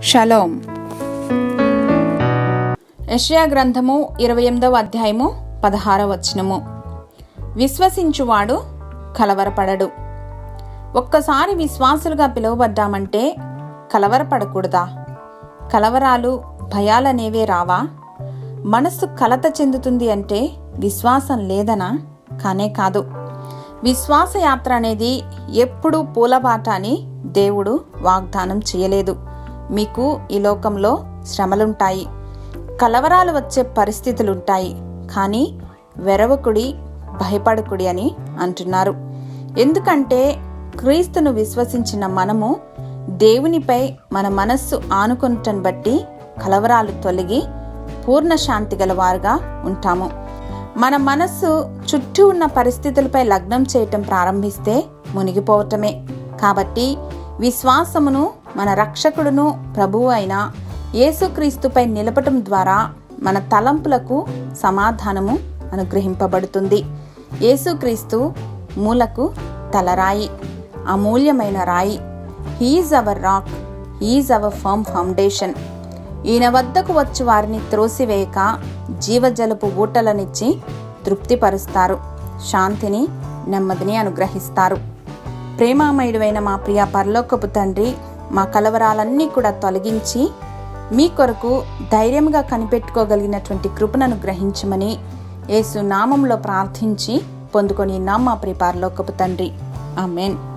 Shalom. యెషయా గ్రంథము 28వ అధ్యాయము 16వ వచనము. విశ్వసించువాడు కలవరపడడు. ఒక్కసారి విశ్వాసులుగా పిలువబడ్డామంటే కలవరపడకూడదా? కలవరాలు, భయాలనేవే రావా? మనస్సు కలత చెందుతుంది అంటే విశ్వాసం లేదనా? కానే కాదు. విశ్వాస యాత్ర అనేది ఎప్పుడూ పూలబాట అని దేవుడు వాగ్దానం చేయలేదు. మీకు ఈ లోకంలో శ్రమలుంటాయి, కలవరాలు వచ్చే పరిస్థితులుంటాయి, కానీ వెరవకుడి, భయపడకుడి అని అంటున్నారు. ఎందుకంటే క్రీస్తును విశ్వసించిన మనము దేవునిపై మన మనస్సు ఆనుకొనుటను బట్టి కలవరాలు తొలగి పూర్ణ శాంతి గలవారుగా ఉంటాము. మన మనస్సు చుట్టూ ఉన్న పరిస్థితులపై లగ్నం చేయటం ప్రారంభిస్తే మునిగిపోవటమే. కాబట్టి విశ్వాసమును మన రక్షకుడును ప్రభువు అయిన యేసుక్రీస్తుపై నిలపటం ద్వారా మన తలంపులకు సమాధానము అనుగ్రహింపబడుతుంది. యేసుక్రీస్తు మూలకు తలరాయి, అమూల్యమైన రాయి. He is our rock, he is our firm foundation. ఈయన వద్దకు వచ్చి వారిని త్రోసివేయక జీవజలపు ఊటలనిచ్చి తృప్తిపరుస్తారు, శాంతిని, నెమ్మదిని అనుగ్రహిస్తారు. ప్రేమామయుడైన మా ప్రియ పరలోకపు తండ్రి, మా కలవరాలన్నీ కూడా తొలగించి మీ కొరకు ధైర్యంగా కనిపెట్టుకోగలిగినటువంటి కృపను అనుగ్రహించమని యేసు నామంలో ప్రార్థించి పొందుకొని మా ప్రియ పరలోకపు తండ్రి. ఆమేన్.